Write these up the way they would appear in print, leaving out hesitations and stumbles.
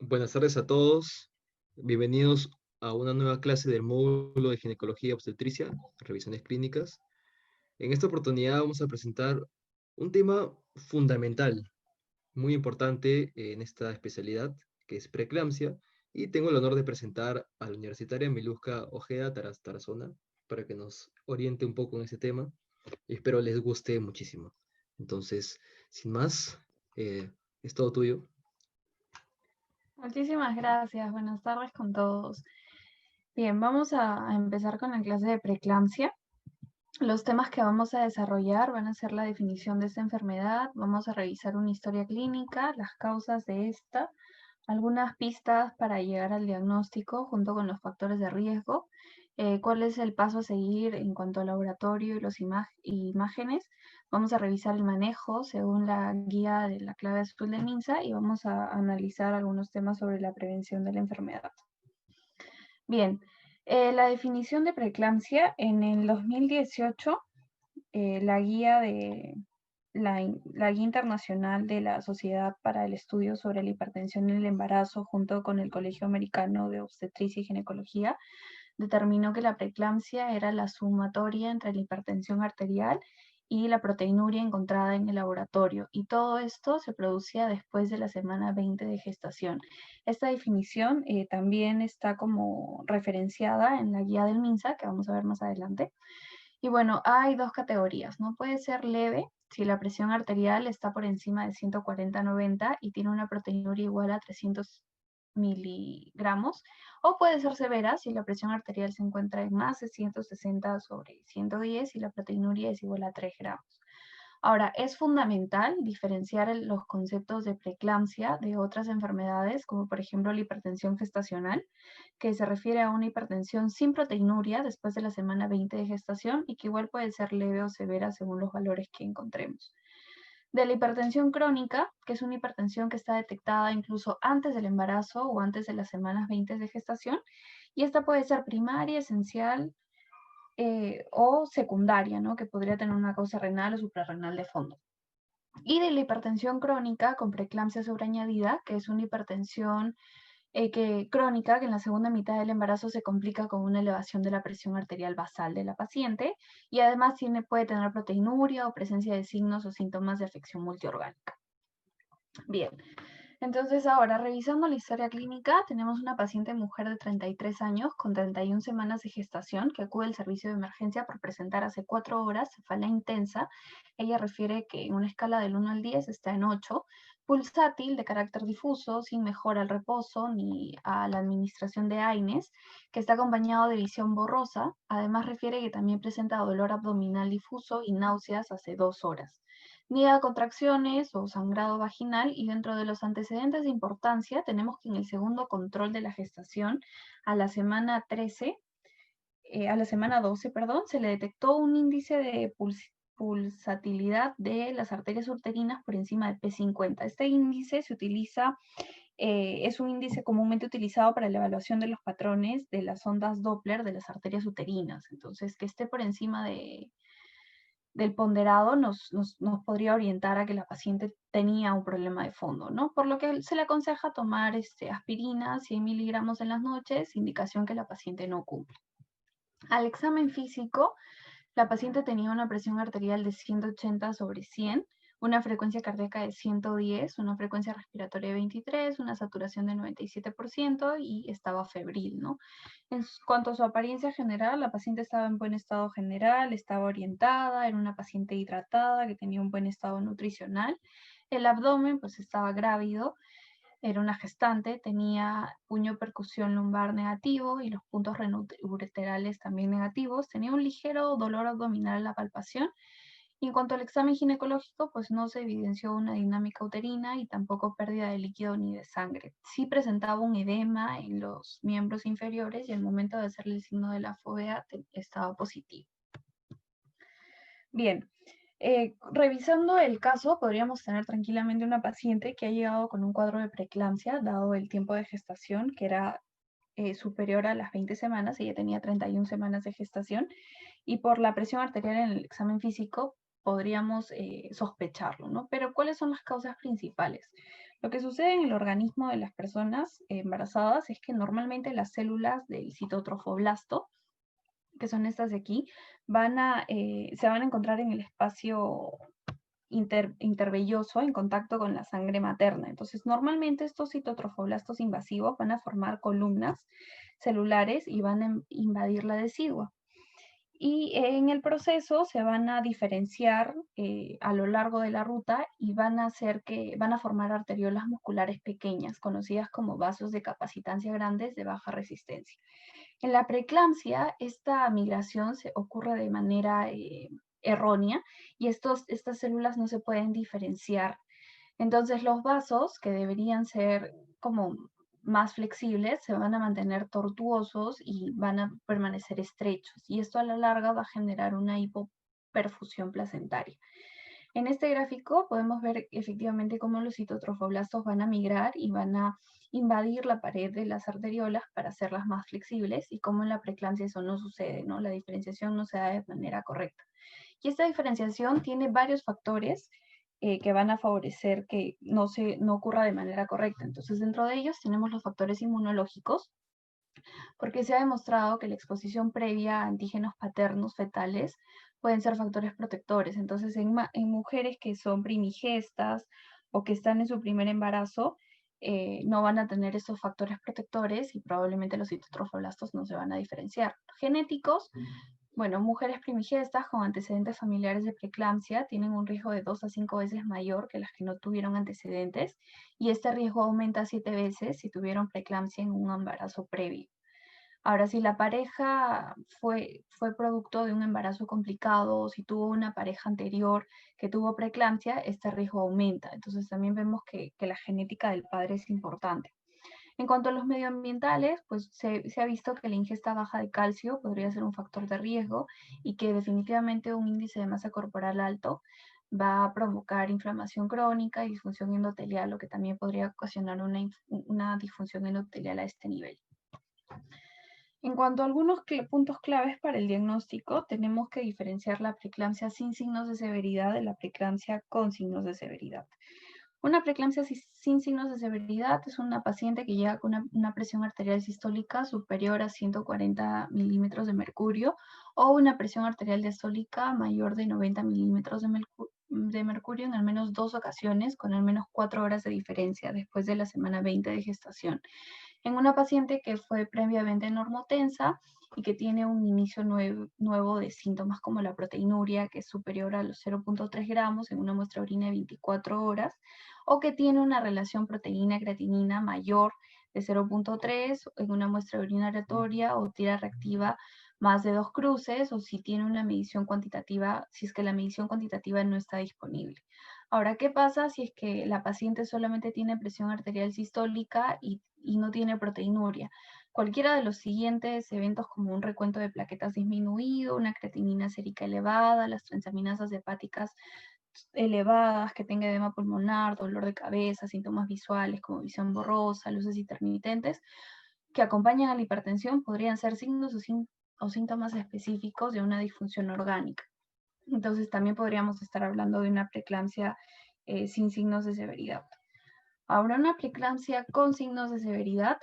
Buenas tardes a todos. Bienvenidos a una nueva clase del módulo de ginecología y obstetricia, revisiones clínicas. En esta oportunidad vamos a presentar un tema fundamental, muy importante en esta especialidad, que es preeclampsia, y tengo el honor de presentar a la universitaria Miluska Ojeda Tarazona para que nos oriente un poco en ese tema y espero les guste muchísimo. Entonces, sin más, es todo tuyo. Muchísimas gracias. Buenas tardes con todos. Bien, vamos a empezar con la clase de preeclampsia. Los temas que vamos a desarrollar van a ser la definición de esta enfermedad, vamos a revisar una historia clínica, las causas de esta, algunas pistas para llegar al diagnóstico junto con los factores de riesgo, cuál es el paso a seguir en cuanto al laboratorio y las imágenes. Vamos a revisar el manejo según la guía de la clave azul de MINSA y vamos a analizar algunos temas sobre la prevención de la enfermedad. Bien, la definición de preeclampsia en el 2018, la guía internacional de la Sociedad para el Estudio sobre la Hipertensión en el Embarazo, junto con el Colegio Americano de Obstetricia y Ginecología, determinó que la preeclampsia era la sumatoria entre la hipertensión arterial y la proteinuria encontrada en el laboratorio, y todo esto se producía después de la semana 20 de gestación. Esta definición también está como referenciada en la guía del MINSA, que vamos a ver más adelante. Y bueno, hay dos categorías, ¿no? Puede ser leve si la presión arterial está por encima de 140/90 y tiene una proteinuria igual a 300 miligramos, o puede ser severa si la presión arterial se encuentra en más de 160/110 y la proteinuria es igual a 3 gramos. Ahora, es fundamental diferenciar los conceptos de preeclampsia de otras enfermedades, como por ejemplo la hipertensión gestacional, que se refiere a una hipertensión sin proteinuria después de la semana 20 de gestación y que igual puede ser leve o severa según los valores que encontremos. De la hipertensión crónica, que es una hipertensión que está detectada incluso antes del embarazo o antes de las semanas 20 de gestación, y esta puede ser primaria, esencial o secundaria, ¿no? Que podría tener una causa renal o suprarrenal de fondo. Y de la hipertensión crónica con preeclampsia sobreañadida, que es una hipertensión crónica, que en la segunda mitad del embarazo se complica con una elevación de la presión arterial basal de la paciente y además puede tener proteinuria o presencia de signos o síntomas de afección multiorgánica. Bien, entonces ahora revisando la historia clínica, tenemos una paciente mujer de 33 años con 31 semanas de gestación que acude al servicio de emergencia por presentar hace 4 horas cefalea intensa. Ella refiere que en una escala del 1 al 10 está en 8, pulsátil de carácter difuso, sin mejora al reposo ni a la administración de AINES, que está acompañado de visión borrosa. Además refiere que también presenta dolor abdominal difuso y náuseas hace 2 horas. Niega contracciones o sangrado vaginal, y dentro de los antecedentes de importancia tenemos que en el segundo control de la gestación, a la semana 12, se le detectó un índice de pulsatilidad de las arterias uterinas por encima de P50. Este índice se utiliza, es un índice comúnmente utilizado para la evaluación de los patrones de las ondas Doppler de las arterias uterinas. Entonces, que esté por encima del ponderado nos podría orientar a que la paciente tenía un problema de fondo, ¿no? Por lo que se le aconseja tomar aspirina 100 miligramos en las noches, indicación que la paciente no cumple. Al examen físico, la paciente tenía una presión arterial de 180/100, una frecuencia cardíaca de 110, una frecuencia respiratoria de 23, una saturación de 97% y estaba febril, ¿no? En cuanto a su apariencia general, la paciente estaba en buen estado general, estaba orientada, era una paciente hidratada que tenía un buen estado nutricional. El abdomen pues estaba grávido, era una gestante, tenía puño percusión lumbar negativo y los puntos ureterales también negativos, tenía un ligero dolor abdominal en la palpación. Y en cuanto al examen ginecológico, pues no se evidenció una dinámica uterina y tampoco pérdida de líquido ni de sangre. Sí presentaba un edema en los miembros inferiores y al momento de hacerle el signo de la fovea estaba positivo. Bien, revisando el caso, podríamos tener tranquilamente una paciente que ha llegado con un cuadro de preeclampsia, dado el tiempo de gestación, que era superior a las 20 semanas. Ella tenía 31 semanas de gestación, y por la presión arterial en el examen físico podríamos sospecharlo, ¿no? Pero ¿cuáles son las causas principales? Lo que sucede en el organismo de las personas embarazadas es que normalmente las células del citotrofoblasto, que son estas de aquí, se van a encontrar en el espacio intervelloso en contacto con la sangre materna. Entonces, normalmente estos citotrofoblastos invasivos van a formar columnas celulares y van a invadir la decidua. Y en el proceso se van a diferenciar a lo largo de la ruta y van a formar arteriolas musculares pequeñas, conocidas como vasos de capacitancia grandes de baja resistencia. En la preeclampsia, esta migración ocurre de manera errónea y estas células no se pueden diferenciar. Entonces los vasos, que deberían ser como más flexibles, se van a mantener tortuosos y van a permanecer estrechos. Y esto a la larga va a generar una hipoperfusión placentaria. En este gráfico podemos ver efectivamente cómo los citotrofoblastos van a migrar y van a invadir la pared de las arteriolas para hacerlas más flexibles, y cómo en la preeclampsia eso no sucede, ¿no? La diferenciación no se da de manera correcta. Y esta diferenciación tiene varios factores que van a favorecer que no ocurra de manera correcta. Entonces, dentro de ellos tenemos los factores inmunológicos, porque se ha demostrado que la exposición previa a antígenos paternos fetales pueden ser factores protectores. Entonces, en mujeres que son primigestas o que están en su primer embarazo, no van a tener estos factores protectores y probablemente los citotrofoblastos no se van a diferenciar. Genéticos, bueno, mujeres primigestas con antecedentes familiares de preeclampsia tienen un riesgo de 2 a 5 veces mayor que las que no tuvieron antecedentes, y este riesgo aumenta 7 veces si tuvieron preeclampsia en un embarazo previo. Ahora, si la pareja fue producto de un embarazo complicado, o si tuvo una pareja anterior que tuvo preeclampsia, este riesgo aumenta. Entonces también vemos que la genética del padre es importante. En cuanto a los medioambientales, pues se ha visto que la ingesta baja de calcio podría ser un factor de riesgo, y que definitivamente un índice de masa corporal alto va a provocar inflamación crónica y disfunción endotelial, lo que también podría ocasionar una disfunción endotelial a este nivel. En cuanto a algunos puntos claves para el diagnóstico, tenemos que diferenciar la preeclampsia sin signos de severidad de la preeclampsia con signos de severidad. Una preeclampsia sin signos de severidad es una paciente que llega con una presión arterial sistólica superior a 140 milímetros de mercurio, o una presión arterial diastólica mayor de 90 milímetros de mercurio en al menos 2 ocasiones, con al menos 4 horas de diferencia después de la semana 20 de gestación. En una paciente que fue previamente normotensa y que tiene un inicio nuevo de síntomas como la proteinuria, que es superior a los 0.3 gramos en una muestra de orina de 24 horas, o que tiene una relación proteína-creatinina mayor de 0.3 en una muestra de orina aleatoria, o tira reactiva más de 2 cruces, o si tiene una medición cuantitativa, si es que la medición cuantitativa no está disponible. Ahora, ¿qué pasa si es que la paciente solamente tiene presión arterial sistólica y no tiene proteinuria? Cualquiera de los siguientes eventos, como un recuento de plaquetas disminuido, una creatinina sérica elevada, las transaminasas hepáticas elevadas, que tenga edema pulmonar, dolor de cabeza, síntomas visuales como visión borrosa, luces intermitentes, que acompañan a la hipertensión, podrían ser signos o síntomas específicos de una disfunción orgánica. Entonces también podríamos estar hablando de una preeclampsia sin signos de severidad. Ahora, una preeclampsia con signos de severidad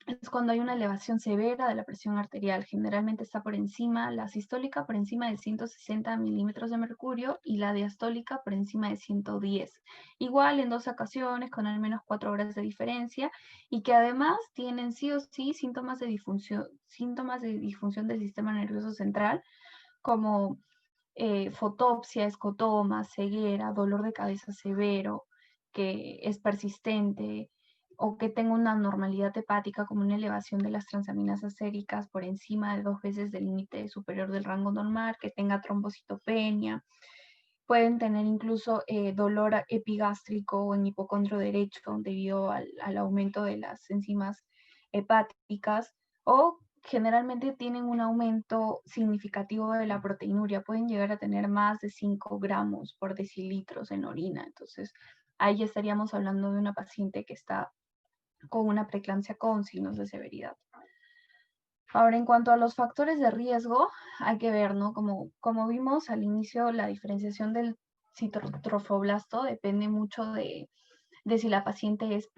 es cuando hay una elevación severa de la presión arterial. Generalmente está por encima, la sistólica por encima de 160 milímetros de mercurio y la diastólica por encima de 110. Igual en 2 ocasiones, con al menos 4 horas de diferencia, y que además tienen sí o sí síntomas de disfunción del sistema nervioso central, como fotopsia, escotoma, ceguera, dolor de cabeza severo, que es persistente, o que tenga una anormalidad hepática como una elevación de las transaminasas séricas por encima de 2 veces del límite superior del rango normal, que tenga trombocitopenia. Pueden tener incluso dolor epigástrico o en hipocondrio derecho debido al aumento de las enzimas hepáticas, o generalmente tienen un aumento significativo de la proteinuria. Pueden llegar a tener más de 5 gramos por decilitros en orina. Entonces, ahí estaríamos hablando de una paciente que está con una preeclampsia con signos de severidad. Ahora, en cuanto a los factores de riesgo, hay que ver, ¿no? Como vimos al inicio, la diferenciación del citotrofoblasto depende mucho de de si la paciente es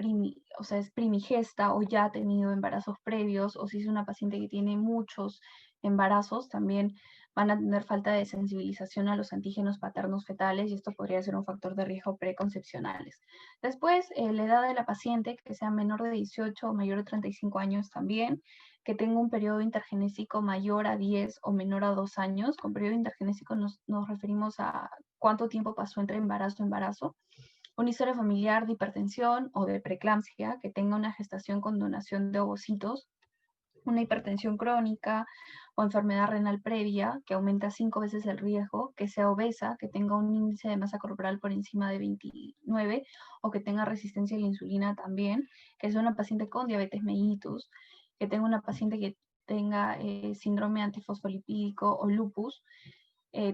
primigesta o ya ha tenido embarazos previos, o si es una paciente que tiene muchos embarazos, también van a tener falta de sensibilización a los antígenos paternos fetales y esto podría ser un factor de riesgo preconcepcionales. Después, la edad de la paciente, que sea menor de 18 o mayor de 35 años también, que tenga un periodo intergenésico mayor a 10 o menor a 2 años. Con periodo intergenésico nos referimos a cuánto tiempo pasó entre embarazo y embarazo. Una historia familiar de hipertensión o de preeclampsia, que tenga una gestación con donación de ovocitos, una hipertensión crónica o enfermedad renal previa que aumenta 5 veces el riesgo, que sea obesa, que tenga un índice de masa corporal por encima de 29 o que tenga resistencia a la insulina también, que sea una paciente con diabetes mellitus, que tenga una paciente que tenga síndrome antifosfolipídico o lupus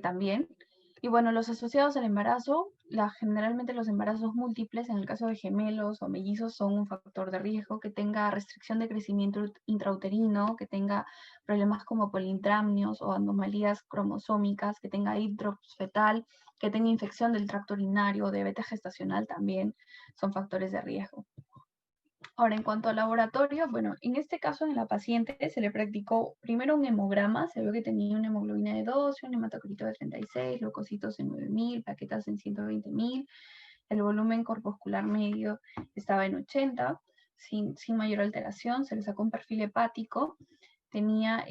también. Y bueno, los asociados al embarazo, generalmente los embarazos múltiples, en el caso de gemelos o mellizos, son un factor de riesgo, que tenga restricción de crecimiento intrauterino, que tenga problemas como polintramnios o anomalías cromosómicas, que tenga heat drops fetal, que tenga infección del tracto urinario o diabetes gestacional también son factores de riesgo. Ahora, en cuanto al laboratorio, bueno, en este caso en la paciente se le practicó primero un hemograma, se vio que tenía una hemoglobina de 12, un hematocrito de 36, leucocitos en 9.000, plaquetas en 120.000, el volumen corpuscular medio estaba en 80, sin mayor alteración, se le sacó un perfil hepático, tenía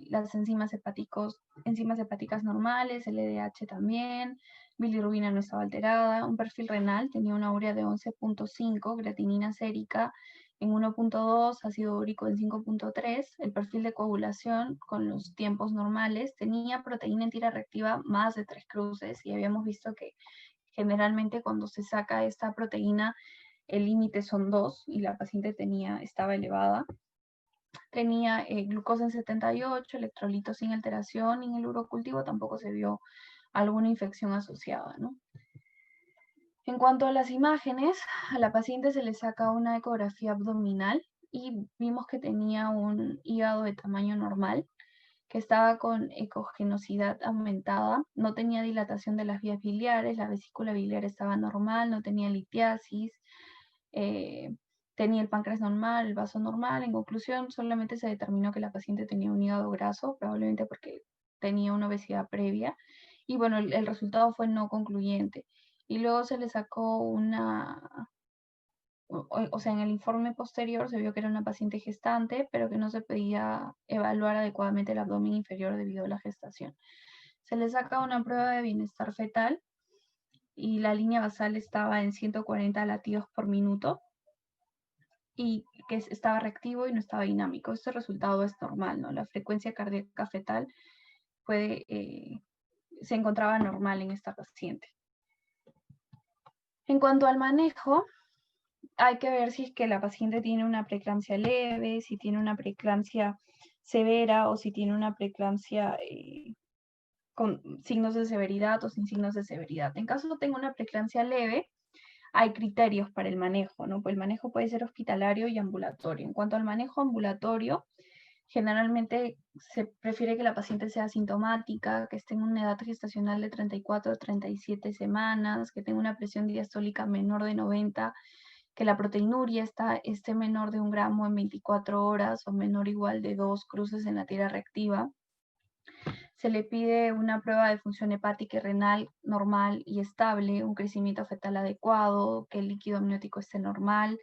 las enzimas hepáticas normales, el LDH también, bilirrubina no estaba alterada, un perfil renal, tenía una urea de 11.5, creatinina sérica en 1.2, ácido úrico en 5.3, el perfil de coagulación con los tiempos normales, tenía proteína en tira reactiva más de 3 cruces y habíamos visto que generalmente cuando se saca esta proteína el límite son 2 y la paciente estaba elevada. Tenía glucosa en 78, electrolitos sin alteración, y en el urocultivo tampoco se vio alguna infección asociada, ¿no? En cuanto a las imágenes, a la paciente se le saca una ecografía abdominal y vimos que tenía un hígado de tamaño normal, que estaba con ecogenosidad aumentada, no tenía dilatación de las vías biliares, la vesícula biliar estaba normal, no tenía litiasis, tenía el páncreas normal, el vaso normal. En conclusión, solamente se determinó que la paciente tenía un hígado graso, probablemente porque tenía una obesidad previa. Y bueno, el resultado fue no concluyente. Y luego se le sacó o sea, en el informe posterior se vio que era una paciente gestante, pero que no se podía evaluar adecuadamente el abdomen inferior debido a la gestación. Se le saca una prueba de bienestar fetal y la línea basal estaba en 140 latidos por minuto y que estaba reactivo y no estaba dinámico. Este resultado es normal, ¿no? La frecuencia cardíaca fetal se encontraba normal en esta paciente. En cuanto al manejo, hay que ver si es que la paciente tiene una preeclampsia leve, si tiene una preeclampsia severa o si tiene una preeclampsia con signos de severidad o sin signos de severidad. En caso de tenga una preeclampsia leve, hay criterios para el manejo, ¿no? Pues el manejo puede ser hospitalario y ambulatorio. En cuanto al manejo ambulatorio, generalmente se prefiere que la paciente sea asintomática, que esté en una edad gestacional de 34 a 37 semanas, que tenga una presión diastólica menor de 90, que la proteinuria esté menor de 1 gramo en 24 horas o menor o igual de 2 cruces en la tira reactiva. Se le pide una prueba de función hepática y renal normal y estable, un crecimiento fetal adecuado, que el líquido amniótico esté normal,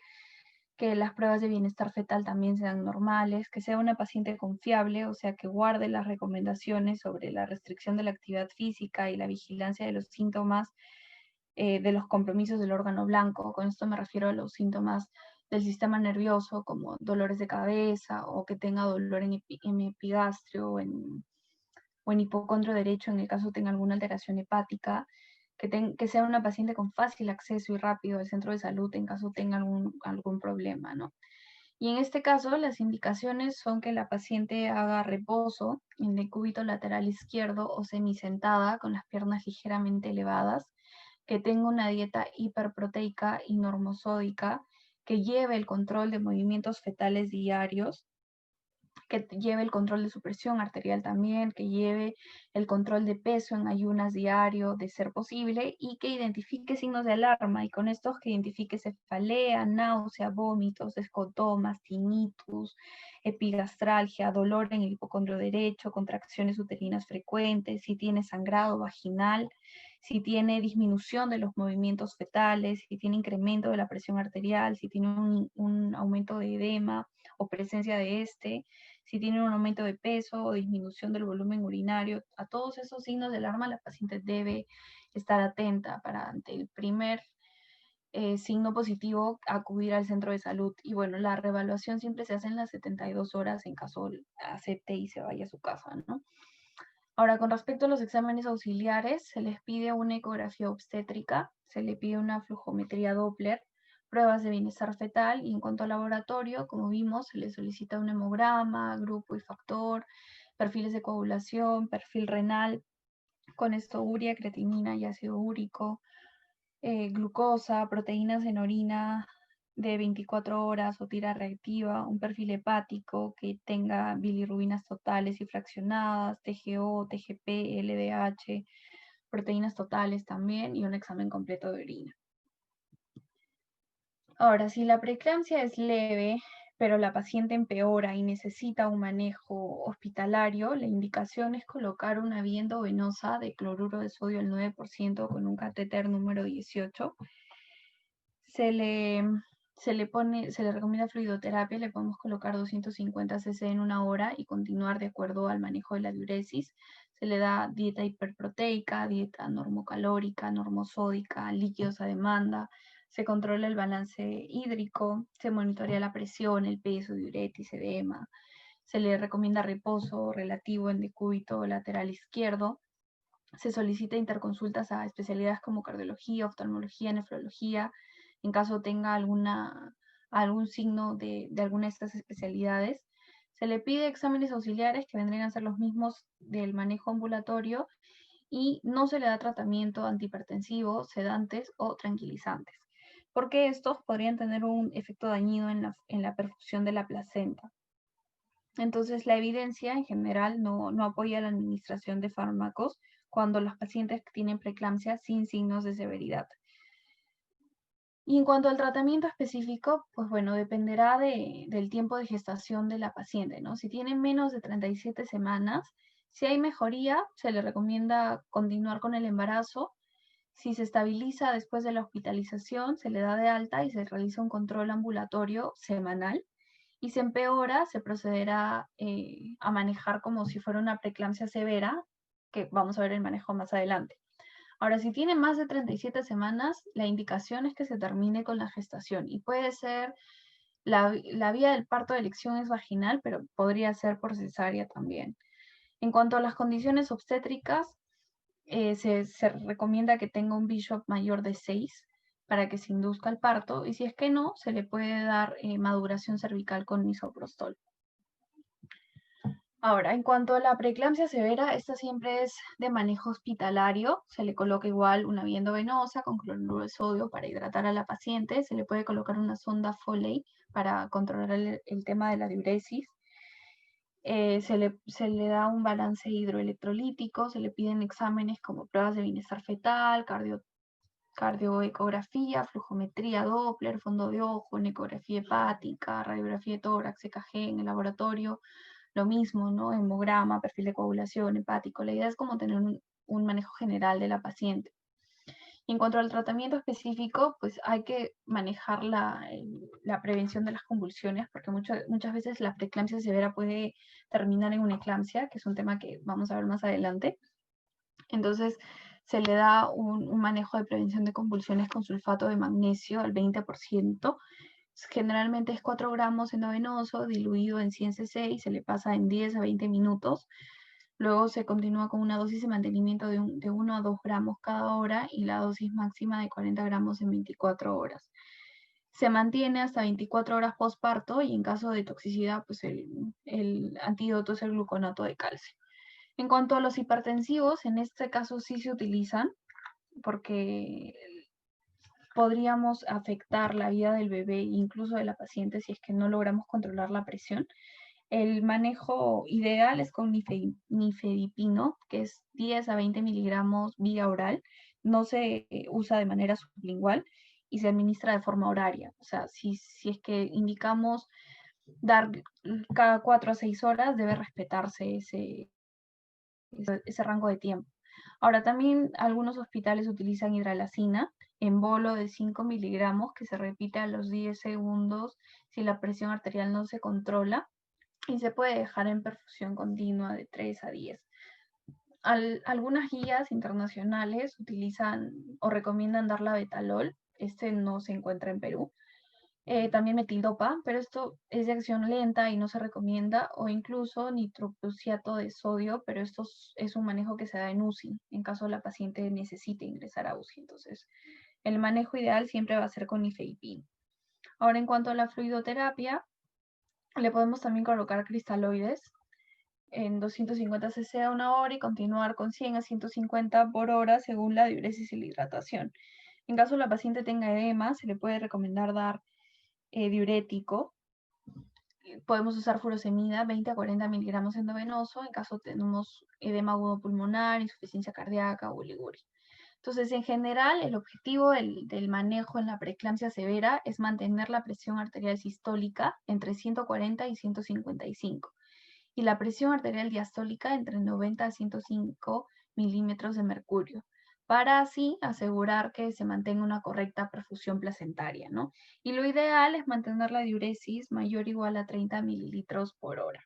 que las pruebas de bienestar fetal también sean normales, que sea una paciente confiable, o sea, que guarde las recomendaciones sobre la restricción de la actividad física y la vigilancia de los síntomas de los compromisos del órgano blanco. Con esto me refiero a los síntomas del sistema nervioso, como dolores de cabeza o que tenga dolor en epigastrio o en hipocondrio derecho en el caso tenga alguna alteración hepática, que sea una paciente con fácil acceso y rápido al centro de salud en caso tenga algún problema, ¿no? Y en este caso, las indicaciones son que la paciente haga reposo en decúbito lateral izquierdo o semisentada con las piernas ligeramente elevadas, que tenga una dieta hiperproteica y normosódica, que lleve el control de movimientos fetales diarios, que lleve el control de su presión arterial también, que lleve el control de peso en ayunas diario, de ser posible, y que identifique signos de alarma, y con estos que identifique cefalea, náusea, vómitos, escotomas, tinnitus, epigastralgia, dolor en el hipocondrio derecho, contracciones uterinas frecuentes, si tiene sangrado vaginal, si tiene disminución de los movimientos fetales, si tiene incremento de la presión arterial, si tiene un aumento de edema o presencia de este, si tiene un aumento de peso o disminución del volumen urinario. A todos esos signos de alarma la paciente debe estar atenta para ante el primer signo positivo acudir al centro de salud. Y bueno, la reevaluación siempre se hace en las 72 horas en caso acepte y se vaya a su casa, ¿no? Ahora, con respecto a los exámenes auxiliares, se les pide una ecografía obstétrica, se le pide una flujometría Doppler, pruebas de bienestar fetal, y en cuanto al laboratorio, como vimos, se le solicita un hemograma, grupo y factor, perfiles de coagulación, perfil renal, con esto urea, creatinina y ácido úrico, glucosa, proteínas en orina de 24 horas o tira reactiva, un perfil hepático que tenga bilirrubinas totales y fraccionadas, TGO, TGP, LDH, proteínas totales también, y un examen completo de orina. Ahora, si la preeclampsia es leve, pero la paciente empeora y necesita un manejo hospitalario, la indicación es colocar una vía endovenosa de cloruro de sodio al 9% con un catéter número 18. Se le recomienda fluidoterapia, le podemos colocar 250 cc en una hora y continuar de acuerdo al manejo de la diuresis. Se le da dieta hiperproteica, dieta normocalórica, normosódica, líquidos a demanda. Se controla el balance hídrico, se monitorea la presión, el peso, diuretis, edema. Se le recomienda reposo relativo en decúbito lateral izquierdo. Se solicita interconsultas a especialidades como cardiología, oftalmología, nefrología, en caso tenga algún signo de alguna de estas especialidades. Se le pide exámenes auxiliares que vendrían a ser los mismos del manejo ambulatorio, y no se le da tratamiento antihipertensivo, sedantes o tranquilizantes, porque estos podrían tener un efecto dañino en la perfusión de la placenta. Entonces, la evidencia en general no apoya la administración de fármacos cuando los pacientes tienen preeclampsia sin signos de severidad. Y en cuanto al tratamiento específico, pues bueno, dependerá del tiempo de gestación de la paciente, ¿no? Si tiene menos de 37 semanas, si hay mejoría, se le recomienda continuar con el embarazo. Si se estabiliza después de la hospitalización, se le da de alta y se realiza un control ambulatorio semanal. Y se empeora, se procederá a manejar como si fuera una preeclampsia severa, que vamos a ver el manejo más adelante. Ahora, si tiene más de 37 semanas, la indicación es que se termine con la gestación, y puede ser la vía del parto de elección es vaginal, pero podría ser por cesárea también. En cuanto a las condiciones obstétricas, se recomienda que tenga un Bishop mayor de 6 para que se induzca el parto, y si es que no, se le puede dar maduración cervical con misoprostol. Ahora, en cuanto a la preeclampsia severa, esta siempre es de manejo hospitalario. Se le coloca igual una vía endovenosa con cloruro de sodio para hidratar a la paciente. Se le puede colocar una sonda Foley para controlar el tema de la diuresis. Se le da un balance hidroelectrolítico, se le piden exámenes como pruebas de bienestar fetal, cardioecografía, flujometría Doppler, fondo de ojo, ecografía hepática, radiografía de tórax, EKG en el laboratorio, lo mismo, ¿no? Hemograma, perfil de coagulación, hepático. La idea es como tener un manejo general de la paciente. En cuanto al tratamiento específico, pues hay que manejar la prevención de las convulsiones, porque muchas veces la preeclampsia severa puede terminar en una eclampsia, que es un tema que vamos a ver más adelante. Entonces, se le da un manejo de prevención de convulsiones con sulfato de magnesio al 20%. Generalmente es 4 gramos endovenoso, diluido en 100 cc, y se le pasa en 10 a 20 minutos. Luego se continúa con una dosis de mantenimiento de 1 a 2 gramos cada hora, y la dosis máxima de 40 gramos en 24 horas. Se mantiene hasta 24 horas postparto, y en caso de toxicidad, pues el antídoto es el gluconato de calcio. En cuanto a los hipertensivos, en este caso sí se utilizan, porque podríamos afectar la vida del bebé e incluso de la paciente si es que no logramos controlar la presión. El manejo ideal es con nifedipino, que es 10 a 20 miligramos vía oral. No se usa de manera sublingual y se administra de forma horaria. O sea, si es que indicamos dar cada 4 a 6 horas, debe respetarse ese rango de tiempo. Ahora, también algunos hospitales utilizan hidralazina en bolo de 5 miligramos que se repite a los 10 segundos si la presión arterial no se controla y se puede dejar en perfusión continua de 3 a 10. Algunas guías internacionales utilizan o recomiendan dar la betalol. Este no se encuentra en Perú. También metildopa, pero esto es de acción lenta y no se recomienda, o incluso nitroprusiato de sodio, pero esto es un manejo que se da en UCI, en caso la paciente necesite ingresar a UCI. Entonces, el manejo ideal siempre va a ser con nifedipino. Ahora, en cuanto a la fluidoterapia, le podemos también colocar cristaloides en 250 cc a 1 hora y continuar con 100 a 150 por hora según la diuresis y la hidratación. En caso la paciente tenga edema, se le puede recomendar dar diurético. Podemos usar furosemida 20 a 40 miligramos endovenoso en caso tenemos edema agudo pulmonar, insuficiencia cardíaca o oliguria. Entonces, en general, el objetivo del manejo en la preeclampsia severa es mantener la presión arterial sistólica entre 140 y 155 y la presión arterial diastólica entre 90 a 105 milímetros de mercurio, para así asegurar que se mantenga una correcta perfusión placentaria, ¿no? Y lo ideal es mantener la diuresis mayor o igual a 30 mililitros por hora.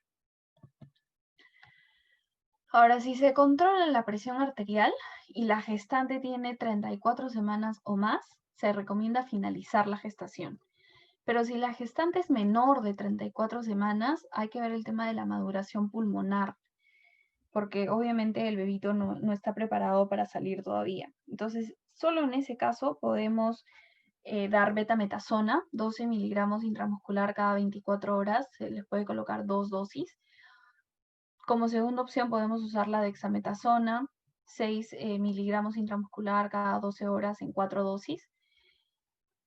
Ahora, si se controla la presión arterial y la gestante tiene 34 semanas o más, se recomienda finalizar la gestación. Pero si la gestante es menor de 34 semanas, hay que ver el tema de la maduración pulmonar, porque obviamente el bebito no está preparado para salir todavía. Entonces, solo en ese caso podemos dar betametasona, 12 miligramos intramuscular cada 24 horas, se les puede colocar 2 dosis. Como segunda opción podemos usar la dexametasona, 6 miligramos intramuscular cada 12 horas en 4 dosis.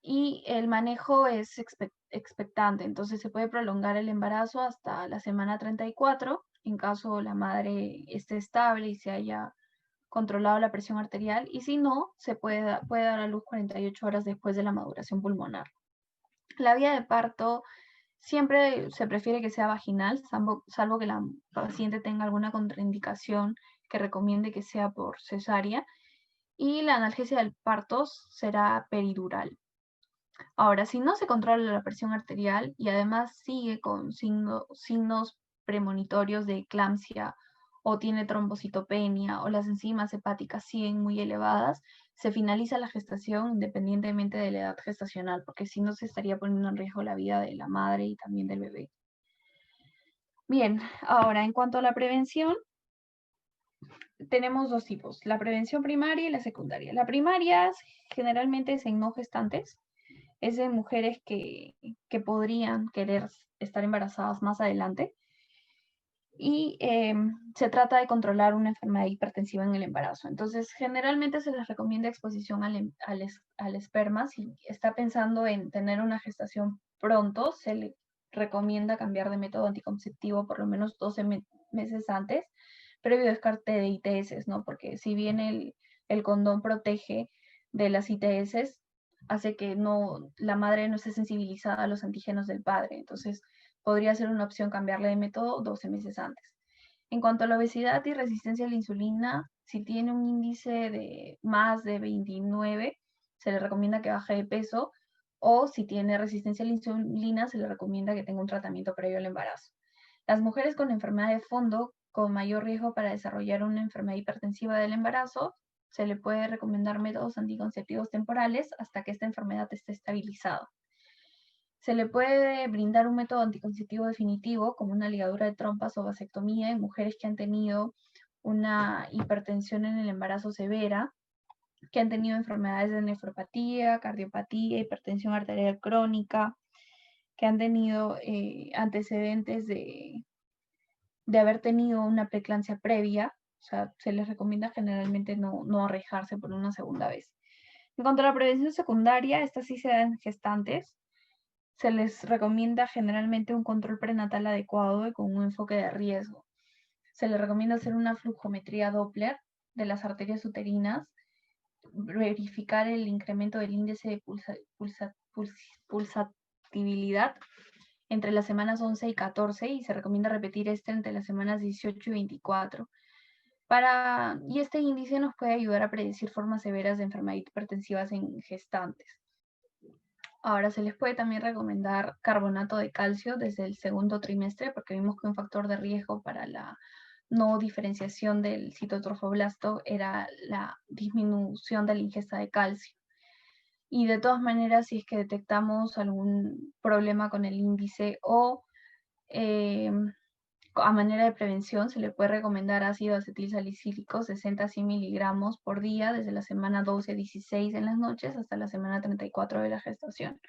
Y el manejo es expectante, entonces se puede prolongar el embarazo hasta la semana 34, en caso la madre esté estable y se haya controlado la presión arterial, y si no, se puede dar a luz 48 horas después de la maduración pulmonar. La vía de parto siempre se prefiere que sea vaginal, salvo que la paciente tenga alguna contraindicación que recomiende que sea por cesárea, y la analgesia del parto será peridural. Ahora, si no se controla la presión arterial y además sigue con signos premonitorios de eclampsia o tiene trombocitopenia o las enzimas hepáticas siguen muy elevadas, se finaliza la gestación independientemente de la edad gestacional, porque si no se estaría poniendo en riesgo la vida de la madre y también del bebé. Bien, ahora en cuanto a la prevención, tenemos dos tipos, la prevención primaria y la secundaria. La primaria generalmente es en no gestantes, es de mujeres que podrían querer estar embarazadas más adelante. Y se trata de controlar una enfermedad hipertensiva en el embarazo. Entonces, generalmente se les recomienda exposición al esperma. Si está pensando en tener una gestación pronto, se le recomienda cambiar de método anticonceptivo por lo menos 12 meses antes, previo descarte de ITS, ¿no? Porque si bien el condón protege de las ITS, hace que la madre no esté sensibilizada a los antígenos del padre. Entonces, podría ser una opción cambiarle de método 12 meses antes. En cuanto a la obesidad y resistencia a la insulina, si tiene un índice de más de 29, se le recomienda que baje de peso, o si tiene resistencia a la insulina, se le recomienda que tenga un tratamiento previo al embarazo. Las mujeres con enfermedad de fondo, con mayor riesgo para desarrollar una enfermedad hipertensiva del embarazo, se le puede recomendar métodos anticonceptivos temporales hasta que esta enfermedad esté estabilizada. Se le puede brindar un método anticonceptivo definitivo, como una ligadura de trompas o vasectomía, en mujeres que han tenido una hipertensión en el embarazo severa, que han tenido enfermedades de nefropatía, cardiopatía, hipertensión arterial crónica, que han tenido antecedentes de haber tenido una preeclampsia previa. O sea, se les recomienda generalmente no arriesgarse por una segunda vez. En cuanto a la prevención secundaria, esta sí se da en gestantes. se les recomienda generalmente un control prenatal adecuado y con un enfoque de riesgo. Se les recomienda hacer una flujometría Doppler de las arterias uterinas, verificar el incremento del índice de pulsatividad entre las semanas 11 y 14 y se recomienda repetir entre las semanas 18 y 24. Y este índice nos puede ayudar a predecir formas severas de enfermedad hipertensivas en gestantes. Ahora, se les puede también recomendar carbonato de calcio desde el segundo trimestre, porque vimos que un factor de riesgo para la no diferenciación del citotrofoblasto era la disminución de la ingesta de calcio. Y de todas maneras, si es que detectamos algún problema con el índice o a manera de prevención, se le puede recomendar ácido acetilsalicílico 60 a 100 miligramos por día desde la semana 12 a 16 en las noches hasta la semana 34 de la gestación.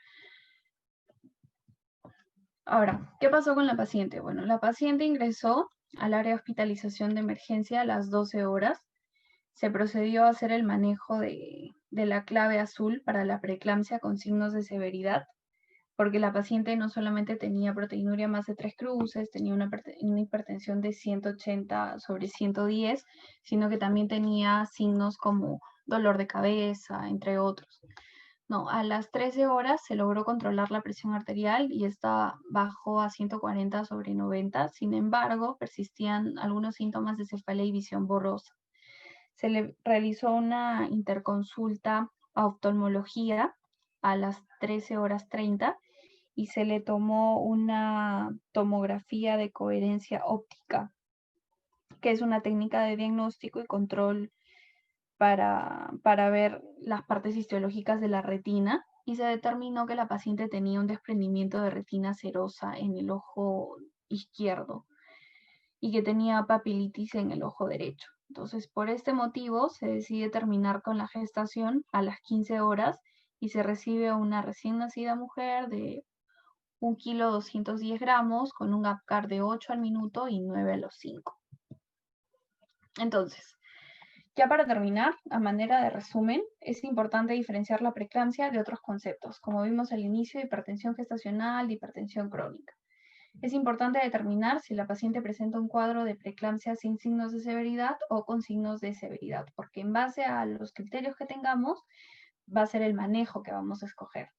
Ahora, ¿qué pasó con la paciente? Bueno, la paciente ingresó al área de hospitalización de emergencia a las 12 horas. Se procedió a hacer el manejo de la clave azul para la preeclampsia con signos de severidad, porque la paciente no solamente tenía proteinuria más de 3 cruces, tenía una hipertensión de 180/110, sino que también tenía signos como dolor de cabeza, entre otros. No, a las 13 horas se logró controlar la presión arterial y esta bajó a 140/90. Sin embargo, persistían algunos síntomas de cefalea y visión borrosa. Se le realizó una interconsulta a oftalmología a las 13:30 y se le tomó una tomografía de coherencia óptica, que es una técnica de diagnóstico y control para ver las partes histológicas de la retina, y se determinó que la paciente tenía un desprendimiento de retina serosa en el ojo izquierdo y que tenía papilitis en el ojo derecho. Entonces, por este motivo, se decide terminar con la gestación a las 15 horas y se recibe a una recién nacida mujer de 1,210 kg con un APGAR de 8 al minuto y 9 a los 5. Entonces, ya para terminar, a manera de resumen, es importante diferenciar la preeclampsia de otros conceptos, como vimos al inicio, de hipertensión gestacional, de hipertensión crónica. Es importante determinar si la paciente presenta un cuadro de preeclampsia sin signos de severidad o con signos de severidad, porque en base a los criterios que tengamos, va a ser el manejo que vamos a escoger.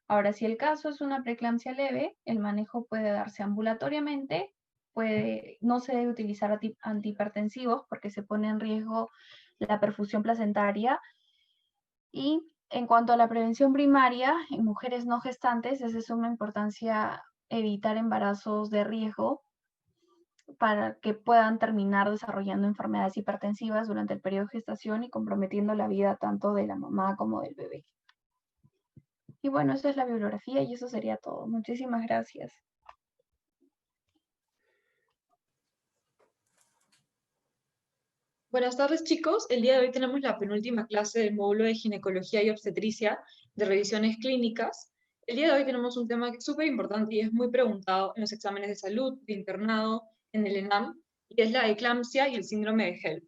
Ahora, si el caso es una preeclampsia leve, el manejo puede darse ambulatoriamente, no se debe utilizar antihipertensivos porque se pone en riesgo la perfusión placentaria. Y en cuanto a la prevención primaria, en mujeres no gestantes es de suma importancia evitar embarazos de riesgo para que puedan terminar desarrollando enfermedades hipertensivas durante el periodo de gestación y comprometiendo la vida tanto de la mamá como del bebé. Y bueno, esa es la bibliografía y eso sería todo. Muchísimas gracias. Buenas tardes, chicos. El día de hoy tenemos la penúltima clase del módulo de ginecología y obstetricia de revisiones clínicas. El día de hoy tenemos un tema que es súper importante y es muy preguntado en los exámenes de salud, de internado, en el ENAM, y es la eclampsia y el síndrome de HELP.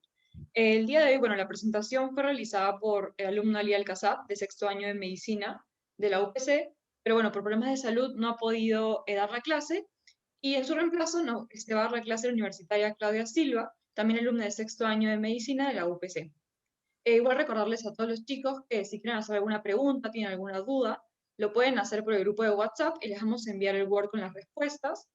El día de hoy, bueno, la presentación fue realizada por el alumno Ali Alcazab, de sexto año de medicina de la UPC, pero bueno, por problemas de salud no ha podido dar la clase, y en su reemplazo va a dar la clase la universitaria Claudia Silva, también alumna de sexto año de medicina de la UPC. Igual recordarles a todos los chicos que si quieren hacer alguna pregunta, tienen alguna duda, lo pueden hacer por el grupo de WhatsApp y les vamos a enviar el Word con las respuestas.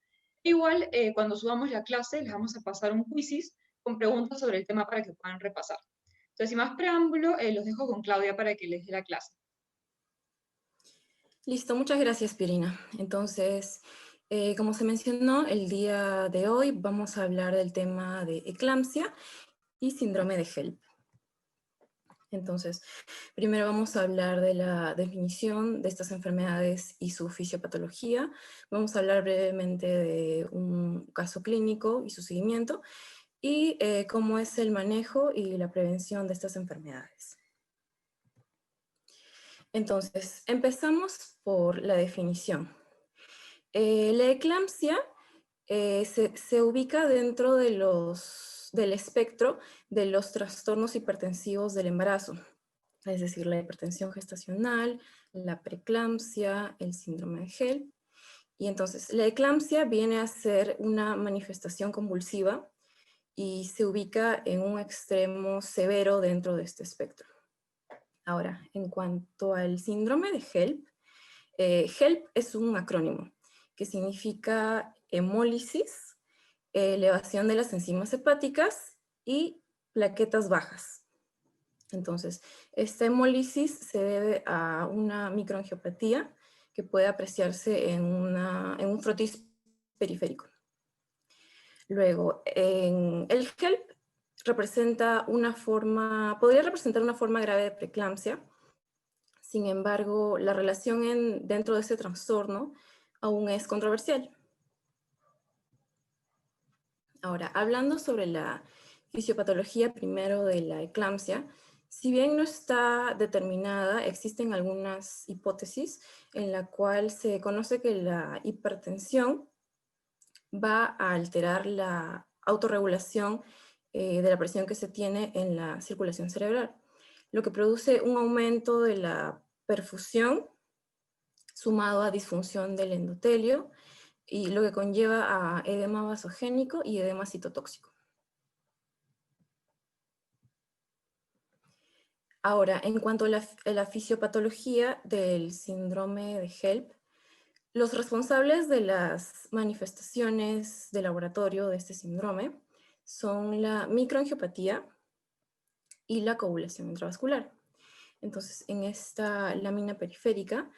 Igual, cuando subamos la clase, les vamos a pasar un quizzes con preguntas sobre el tema para que puedan repasar. Entonces, sin más preámbulo, los dejo con Claudia para que les dé la clase. Listo, muchas gracias, Pirina. Entonces, como se mencionó, el día de hoy vamos a hablar del tema de eclampsia y síndrome de HELP. Entonces, primero vamos a hablar de la definición de estas enfermedades y su fisiopatología. Vamos a hablar brevemente de un caso clínico y su seguimiento, y cómo es el manejo y la prevención de estas enfermedades. Entonces, empezamos por la definición. La eclampsia se ubica dentro del espectro de los trastornos hipertensivos del embarazo, es decir, la hipertensión gestacional, la preeclampsia, el síndrome de HELP Y entonces la eclampsia viene a ser una manifestación convulsiva y se ubica en un extremo severo dentro de este espectro. Ahora, en cuanto al síndrome de HELP, HELP es un acrónimo que significa hemólisis, elevación de las enzimas hepáticas y plaquetas bajas. Entonces, esta hemólisis se debe a una microangiopatía que puede apreciarse en un frotis periférico. Luego, en el HELP podría representar una forma grave de preeclampsia. Sin embargo, la relación dentro de ese trastorno aún es controversial. Ahora, hablando sobre la fisiopatología primero de la eclampsia, si bien no está determinada, existen algunas hipótesis en la cual se conoce que la hipertensión va a alterar la autorregulación de la presión que se tiene en la circulación cerebral, lo que produce un aumento de la perfusión sumado a disfunción del endotelio y lo que conlleva a edema vasogénico y edema citotóxico. Ahora, en cuanto a la fisiopatología del síndrome de HELP, los responsables de las manifestaciones de laboratorio de este síndrome son la microangiopatía y la coagulación intravascular. Entonces, en esta lámina periférica,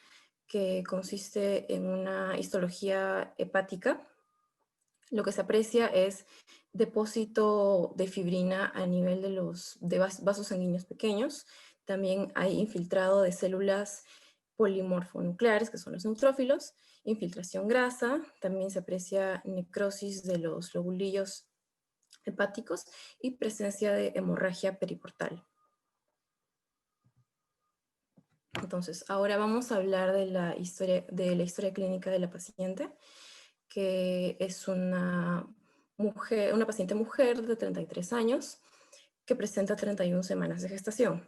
que consiste en una histología hepática, lo que se aprecia es depósito de fibrina a nivel de los vasos sanguíneos pequeños. También hay infiltrado de células polimorfonucleares, que son los neutrófilos, infiltración grasa, también se aprecia necrosis de los lobulillos hepáticos y presencia de hemorragia periportal. Entonces, ahora vamos a hablar de la historia clínica de la paciente, que es una paciente mujer de 33 años que presenta 31 semanas de gestación.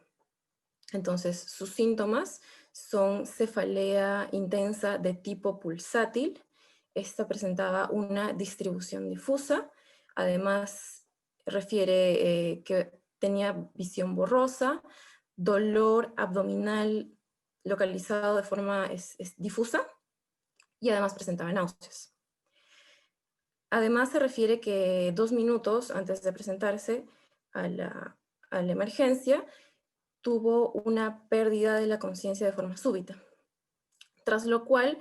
Entonces, sus síntomas son cefalea intensa de tipo pulsátil. Esta presentaba una distribución difusa. Además, refiere que tenía visión borrosa, dolor abdominal localizado de forma difusa y además presentaba náuseas. Además, se refiere que 2 minutos antes de presentarse a la emergencia, tuvo una pérdida de la conciencia de forma súbita, tras lo cual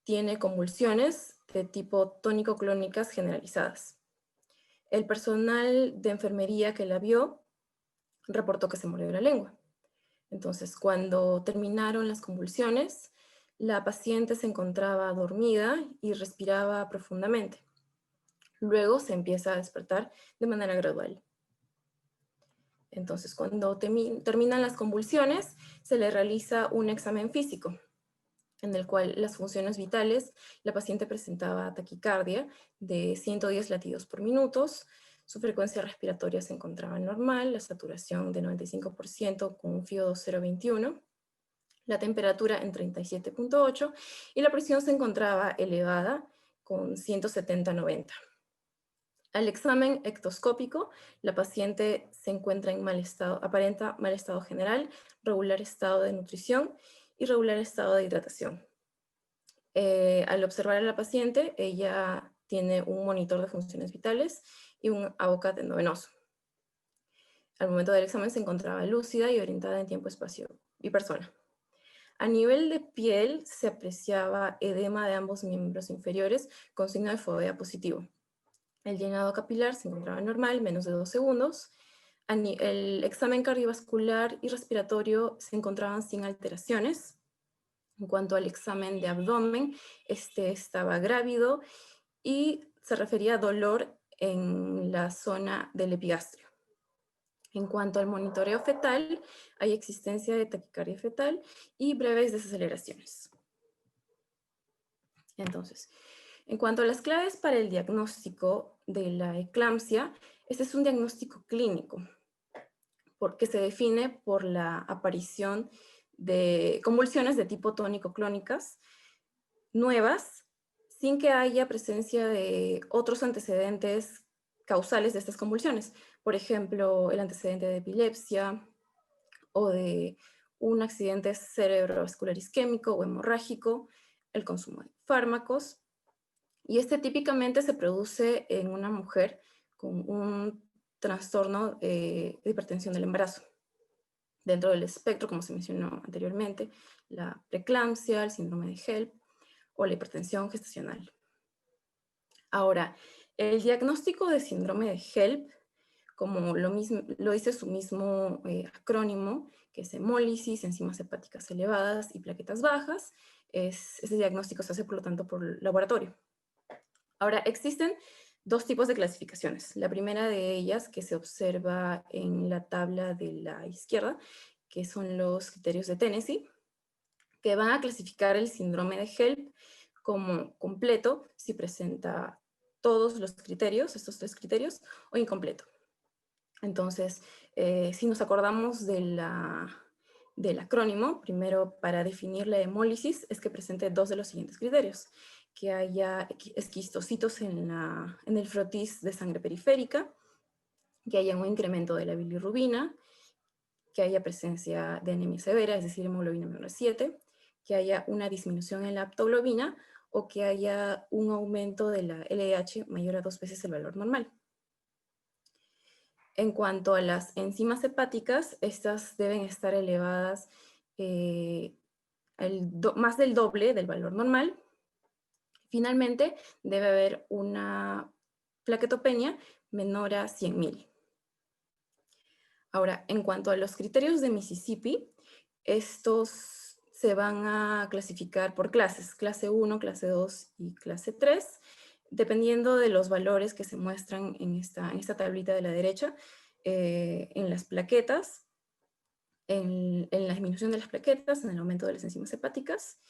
tiene convulsiones de tipo tónico-clónicas generalizadas. El personal de enfermería que la vio reportó que se mordió la lengua. Entonces, cuando terminaron las convulsiones, la paciente se encontraba dormida y respiraba profundamente. Luego se empieza a despertar de manera gradual. Entonces, cuando terminan las convulsiones, se le realiza un examen físico, en el cual las funciones vitales, la paciente presentaba taquicardia de 110 latidos por minuto, su frecuencia respiratoria se encontraba normal, la saturación de 95% con un FIO2 0.21, la temperatura en 37.8 y la presión se encontraba elevada con 170/90. Al examen ectoscópico, la paciente se encuentra en aparenta mal estado general, regular estado de nutrición y regular estado de hidratación. Al observar a la paciente, ella tiene un monitor de funciones vitales y un AOCAT endovenoso. Al momento del examen se encontraba lúcida y orientada en tiempo, espacio y persona. A nivel de piel se apreciaba edema de ambos miembros inferiores con signo de fovea positivo. El llenado capilar se encontraba normal, menos de 2 segundos. El examen cardiovascular y respiratorio se encontraban sin alteraciones. En cuanto al examen de abdomen, este estaba grávido y se refería a dolor en la zona del epigastrio. En cuanto al monitoreo fetal, hay existencia de taquicardia fetal y breves desaceleraciones. Entonces, en cuanto a las claves para el diagnóstico de la eclampsia, este es un diagnóstico clínico, porque se define por la aparición de convulsiones de tipo tónico-clónicas nuevas sin que haya presencia de otros antecedentes causales de estas convulsiones. Por ejemplo, el antecedente de epilepsia o de un accidente cerebrovascular isquémico o hemorrágico, el consumo de fármacos. Y este típicamente se produce en una mujer con un trastorno de hipertensión del embarazo. Dentro del espectro, como se mencionó anteriormente, la preeclampsia, el síndrome de HELP o la hipertensión gestacional. Ahora, el diagnóstico de síndrome de HELP, como lo dice su mismo acrónimo, que es hemólisis, enzimas hepáticas elevadas y plaquetas bajas, ese diagnóstico se hace, por lo tanto, por laboratorio. Ahora, existen dos tipos de clasificaciones. La primera de ellas, que se observa en la tabla de la izquierda, que son los criterios de Tennessee, que van a clasificar el síndrome de HELP como completo si presenta todos los criterios, estos 3 criterios, o incompleto. Entonces, si nos acordamos del acrónimo, primero para definir la hemólisis es que presente 2 de los siguientes criterios: que haya esquistocitos en el frotis de sangre periférica, que haya un incremento de la bilirrubina, que haya presencia de anemia severa, es decir, hemoglobina menor a 7, que haya una disminución en la aptoglobina o que haya un aumento de la LDH mayor a 2 veces el valor normal. En cuanto a las enzimas hepáticas, estas deben estar elevadas más del doble del valor normal. Finalmente, debe haber una plaquetopenia menor a 100.000. Ahora, en cuanto a los criterios de Mississippi, estos se van a clasificar por clases, clase 1, clase 2 y clase 3, dependiendo de los valores que se muestran en esta tablita de la derecha, en las plaquetas, en la disminución de las plaquetas, en el aumento de las enzimas hepáticas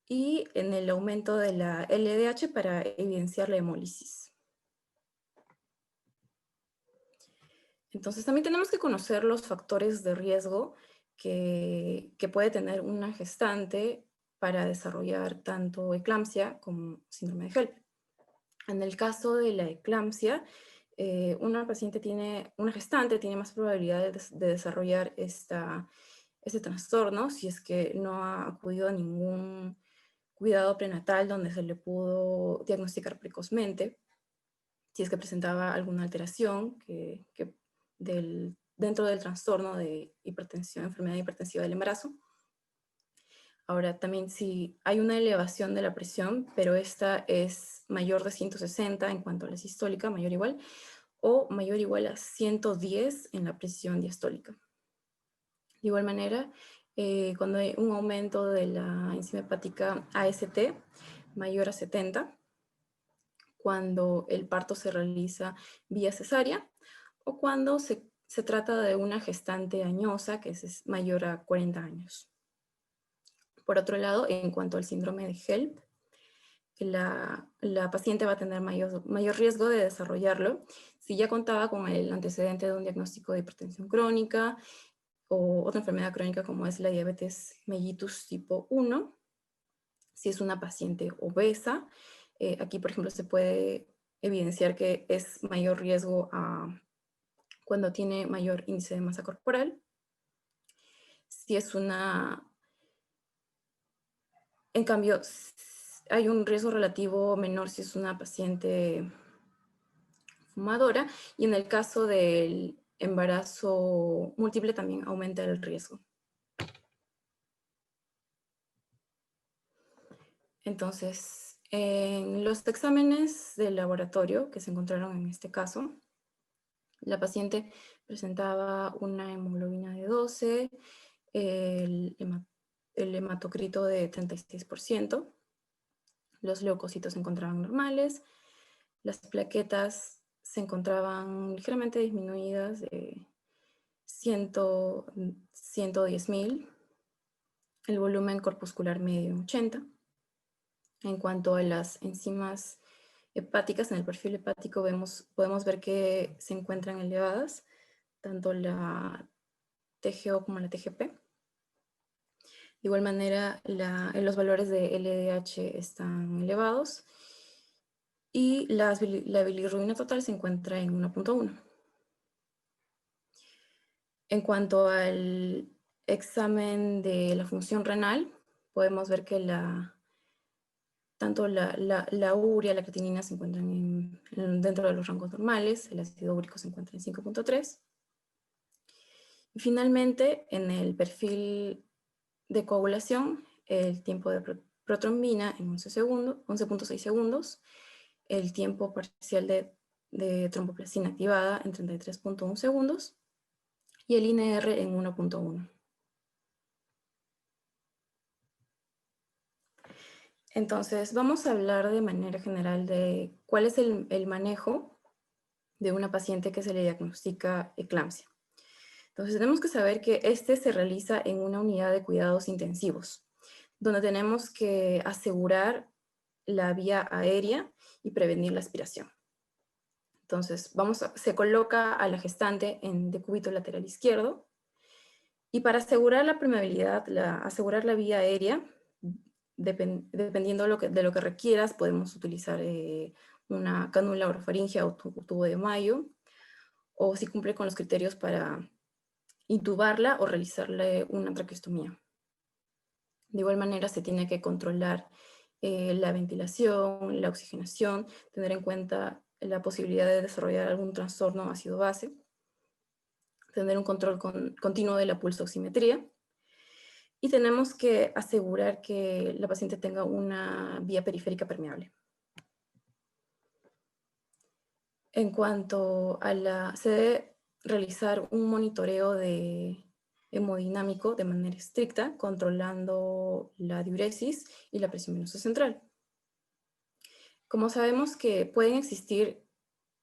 y en el aumento de la LDH para evidenciar la hemólisis. Entonces también tenemos que conocer los factores de riesgo que puede tener una gestante para desarrollar tanto eclampsia como síndrome de HELP. En el caso de la eclampsia, una gestante tiene más probabilidades de desarrollar este trastorno si es que no ha acudido a ningún cuidado prenatal donde se le pudo diagnosticar precozmente, si es que presentaba alguna alteración dentro del trastorno de hipertensión, enfermedad hipertensiva del embarazo. Ahora, también si hay una elevación de la presión, pero esta es mayor de 160 en cuanto a la sistólica, mayor o igual, o mayor o igual a 110 en la presión diastólica. De igual manera, cuando hay un aumento de la enzima hepática AST mayor a 70, cuando el parto se realiza vía cesárea, o cuando se trata de una gestante añosa que es mayor a 40 años. Por otro lado, en cuanto al síndrome de HELP, la paciente va a tener mayor riesgo de desarrollarlo si ya contaba con el antecedente de un diagnóstico de hipertensión crónica o otra enfermedad crónica como es la diabetes mellitus tipo 1, si es una paciente obesa. Aquí, por ejemplo, se puede evidenciar que es mayor riesgo cuando tiene mayor índice de masa corporal. Si es en cambio, hay un riesgo relativo menor si es una paciente fumadora, y en el caso del embarazo múltiple también aumenta el riesgo. Entonces, en los exámenes de laboratorio que se encontraron en este caso, la paciente presentaba una hemoglobina de 12, el hematocrito de 36%, los leucocitos se encontraban normales, las plaquetas se encontraban ligeramente disminuidas de 110.000, el volumen corpuscular medio 80. En cuanto a las enzimas hepáticas, en el perfil hepático podemos ver que se encuentran elevadas, tanto la TGO como la TGP. De igual manera, los valores de LDH están elevados y la bilirrubina total se encuentra en 1.1. En cuanto al examen de la función renal, podemos ver que tanto la urea y la creatinina se encuentran dentro de los rangos normales, el ácido úrico se encuentra en 5.3. Y finalmente, en el perfil de coagulación, el tiempo de protrombina en 11.6 segundos, el tiempo parcial de tromboplastina activada en 33.1 segundos, y el INR en 1.1. Entonces, vamos a hablar de manera general de cuál es el manejo de una paciente que se le diagnostica eclampsia. Entonces, tenemos que saber que este se realiza en una unidad de cuidados intensivos, donde tenemos que asegurar la vía aérea y prevenir la aspiración. Entonces, se coloca a la gestante en decúbito lateral izquierdo, y para asegurar la permeabilidad, asegurar la vía aérea, dependiendo de lo que requieras, podemos utilizar una cánula orofaringea o tubo de Mayo, o si cumple con los criterios para intubarla o realizarle una traqueostomía. De igual manera, se tiene que controlar la ventilación, la oxigenación, tener en cuenta la posibilidad de desarrollar algún trastorno ácido-base, tener un control continuo de la pulsoximetría, y tenemos que asegurar que la paciente tenga una vía periférica permeable. En cuanto a se debe realizar un monitoreo hemodinámico de manera estricta, controlando la diuresis y la presión venosa central. Como sabemos que pueden existir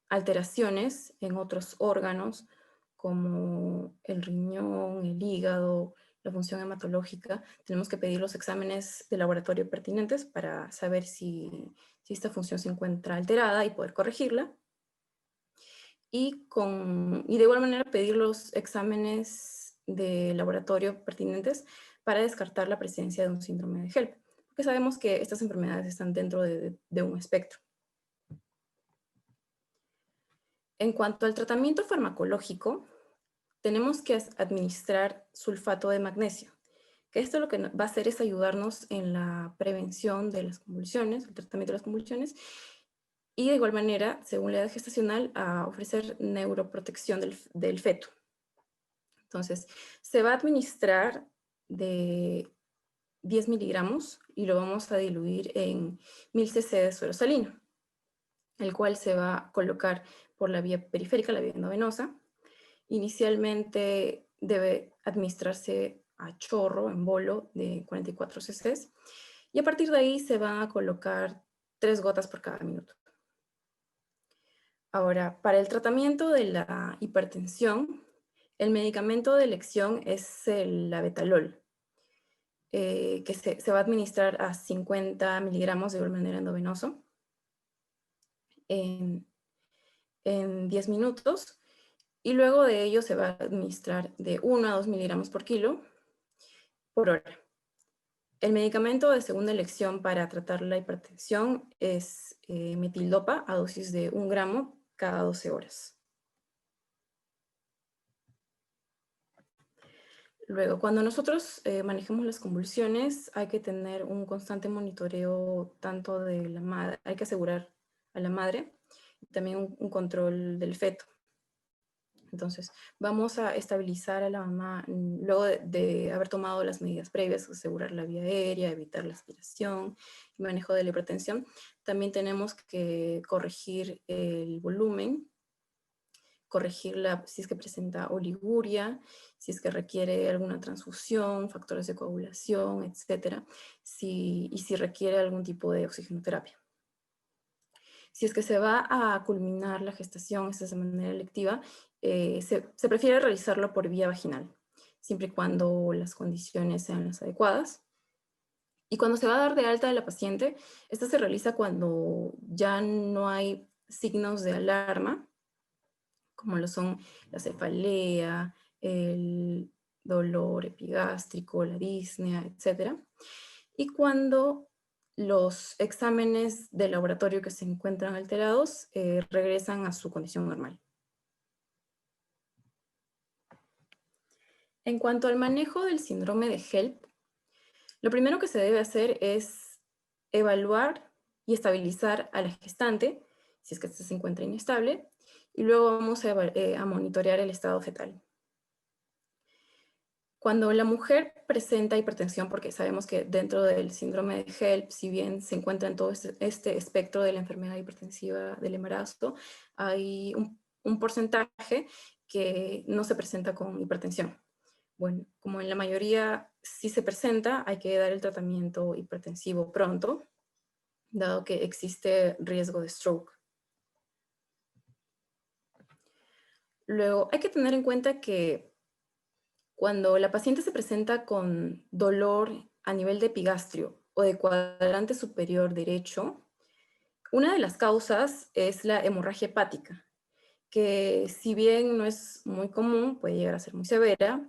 alteraciones en otros órganos, como el riñón, el hígado, la función hematológica, tenemos que pedir los exámenes de laboratorio pertinentes para saber si esta función se encuentra alterada y poder corregirla. Y de igual manera pedir los exámenes de laboratorio pertinentes para descartar la presencia de un síndrome de HELLP, porque sabemos que estas enfermedades están dentro de un espectro. En cuanto al tratamiento farmacológico, tenemos que administrar sulfato de magnesio, que esto lo que va a hacer es ayudarnos en la prevención de las convulsiones, el tratamiento de las convulsiones, y de igual manera, según la edad gestacional, a ofrecer neuroprotección del feto. Entonces, se va a administrar de 10 miligramos y lo vamos a diluir en 1000 cc de suero salino, el cual se va a colocar por la vía periférica, la vía endovenosa. Inicialmente debe administrarse a chorro, en bolo, de 44 cc, y a partir de ahí se van a colocar 3 gotas por cada minuto. Ahora, para el tratamiento de la hipertensión, el medicamento de elección es el labetalol, que se va a administrar a 50 miligramos de igual manera endovenoso en 10 minutos, y luego de ello se va a administrar de 1 a 2 miligramos por kilo por hora. El medicamento de segunda elección para tratar la hipertensión es metildopa a dosis de 1 gramo cada 12 horas. Luego, cuando nosotros manejamos las convulsiones, hay que tener un constante monitoreo tanto de la madre, hay que asegurar a la madre, y también un control del feto. Entonces, vamos a estabilizar a la mamá luego de haber tomado las medidas previas, asegurar la vía aérea, evitar la aspiración y manejo de la hipertensión. También tenemos que corregir el volumen, corregirla si es que presenta oliguria, si es que requiere alguna transfusión, factores de coagulación, etc. Y si requiere algún tipo de oxigenoterapia. Si es que se va a culminar la gestación, esta es de manera electiva, se prefiere realizarlo por vía vaginal, siempre y cuando las condiciones sean las adecuadas. Y cuando se va a dar de alta a la paciente, esta se realiza cuando ya no hay signos de alarma, como lo son la cefalea, el dolor epigástrico, la disnea, etc. Y cuando los exámenes de laboratorio que se encuentran alterados regresan a su condición normal. En cuanto al manejo del síndrome de HELP, lo primero que se debe hacer es evaluar y estabilizar a la gestante, si es que ésta se encuentra inestable, y luego vamos a monitorear el estado fetal. Cuando la mujer presenta hipertensión, porque sabemos que dentro del síndrome de HELP, si bien se encuentra en todo este espectro de la enfermedad hipertensiva del embarazo, hay un porcentaje que no se presenta con hipertensión. Bueno, como en la mayoría sí se presenta, hay que dar el tratamiento hipertensivo pronto, dado que existe riesgo de stroke. Luego, hay que tener en cuenta que cuando la paciente se presenta con dolor a nivel de epigastrio o de cuadrante superior derecho, una de las causas es la hemorragia hepática, que si bien no es muy común, puede llegar a ser muy severa,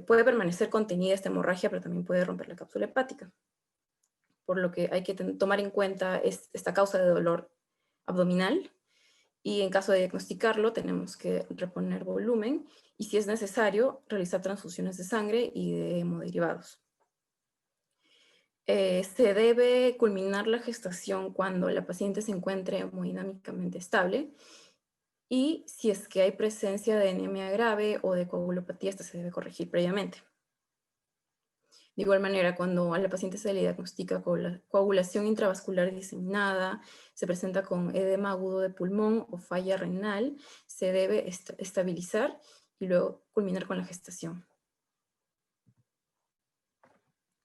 puede permanecer contenida esta hemorragia, pero también puede romper la cápsula hepática. Por lo que hay que tomar en cuenta esta causa de dolor abdominal, y en caso de diagnosticarlo tenemos que reponer volumen y, si es necesario, realizar transfusiones de sangre y de hemoderivados. Se debe culminar la gestación cuando la paciente se encuentre hemodinámicamente estable, y si es que hay presencia de anemia grave o de coagulopatía, esta se debe corregir previamente. De igual manera, cuando a la paciente se le diagnostica coagulación intravascular diseminada, se presenta con edema agudo de pulmón o falla renal, se debe estabilizar y luego culminar con la gestación.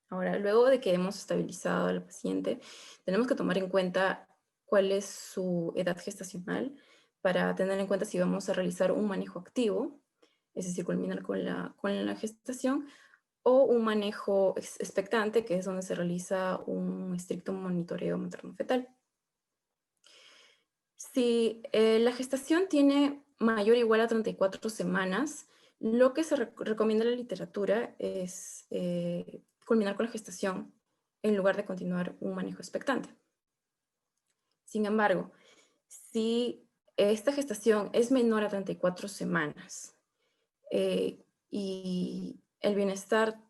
Ahora, luego de que hemos estabilizado a la paciente, tenemos que tomar en cuenta cuál es su edad gestacional para tener en cuenta si vamos a realizar un manejo activo, es decir, culminar con la gestación, o un manejo expectante, que es donde se realiza un estricto monitoreo materno-fetal. Si la gestación tiene mayor o igual a 34 semanas, lo que se recomienda en la literatura es culminar con la gestación en lugar de continuar un manejo expectante. Sin embargo, si esta gestación es menor a 34 semanas y el bienestar,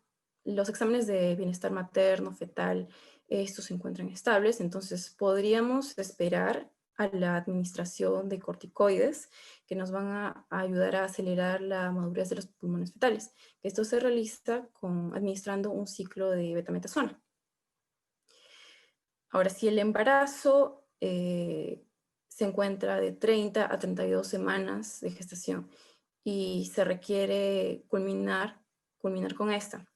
los exámenes de bienestar materno, fetal, estos se encuentran estables, entonces podríamos esperar a la administración de corticoides que nos van a ayudar a acelerar la madurez de los pulmones fetales. Esto se realiza administrando un ciclo de betametasona. Ahora, si el embarazo se encuentra de 30 a 32 semanas de gestación y se requiere culminar con esta,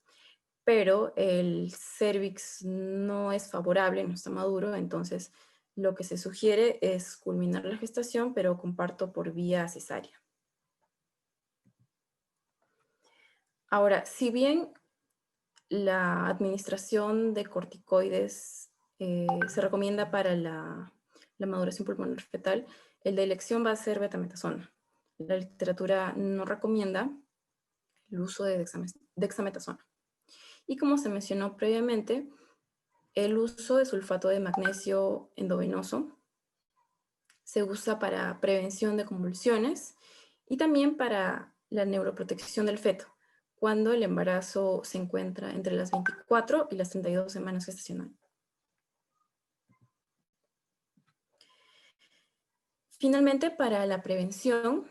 pero el cervix no es favorable, no está maduro, entonces lo que se sugiere es culminar la gestación, pero con parto por vía cesárea. Ahora, si bien la administración de corticoides se recomienda para la maduración pulmonar fetal, el de elección va a ser betametasona. La literatura no recomienda el uso de dexametasona. Y como se mencionó previamente, el uso de sulfato de magnesio endovenoso se usa para prevención de convulsiones y también para la neuroprotección del feto, cuando el embarazo se encuentra entre las 24 y las 32 semanas gestacionales. Finalmente, para la prevención,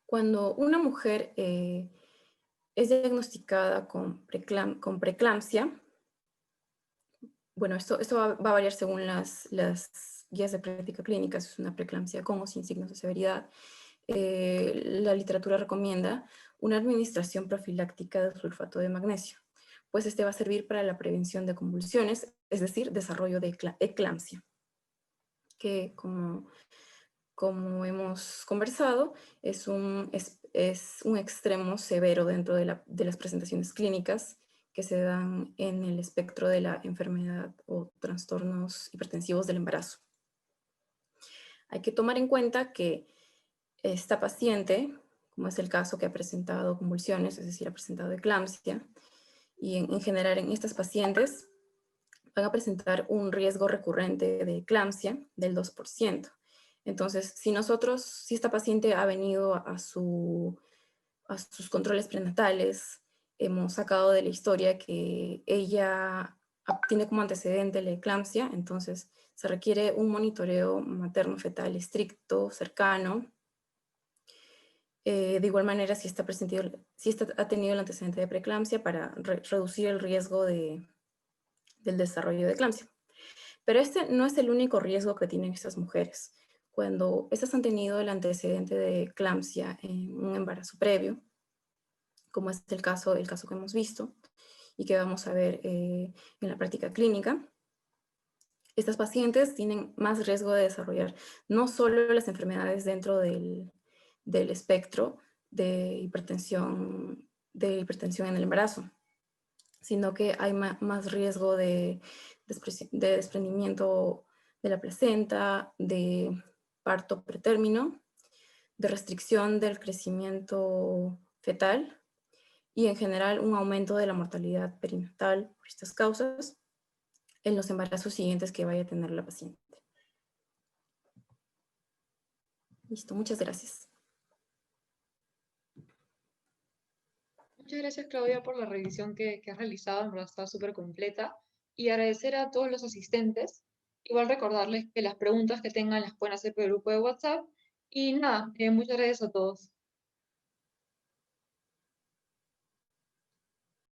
cuando una mujer es diagnosticada con preeclampsia, bueno, esto va a variar según las guías de práctica clínica, si es una preeclampsia con o sin signos de severidad. La literatura recomienda una administración profiláctica de sulfato de magnesio, pues este va a servir para la prevención de convulsiones, es decir, desarrollo de eclampsia, que como hemos conversado, es un extremo severo dentro de las presentaciones clínicas que se dan en el espectro de la enfermedad o trastornos hipertensivos del embarazo. Hay que tomar en cuenta que esta paciente, como es el caso que ha presentado convulsiones, es decir, ha presentado eclampsia, y en general en estas pacientes van a presentar un riesgo recurrente de eclampsia del 2%. Entonces, si esta paciente ha venido a sus controles prenatales, hemos sacado de la historia que ella tiene como antecedente la eclampsia, entonces se requiere un monitoreo materno-fetal estricto, cercano. De igual manera, si esta ha tenido el antecedente de preeclampsia, para reducir el riesgo del desarrollo de eclampsia. Pero este no es el único riesgo que tienen estas mujeres. Cuando estas han tenido el antecedente de eclampsia en un embarazo previo, como es el caso que hemos visto y que vamos a ver en la práctica clínica, estas pacientes tienen más riesgo de desarrollar no solo las enfermedades dentro del espectro de hipertensión en el embarazo, sino que hay más riesgo de desprendimiento de la placenta, de parto pretérmino, de restricción del crecimiento fetal y en general un aumento de la mortalidad perinatal por estas causas en los embarazos siguientes que vaya a tener la paciente. Listo, muchas gracias. Muchas gracias, Claudia, por la revisión que has realizado, en verdad está súper completa. Y agradecer a todos los asistentes. Igual recordarles que las preguntas que tengan las pueden hacer por el grupo de WhatsApp. Y nada, muchas gracias a todos.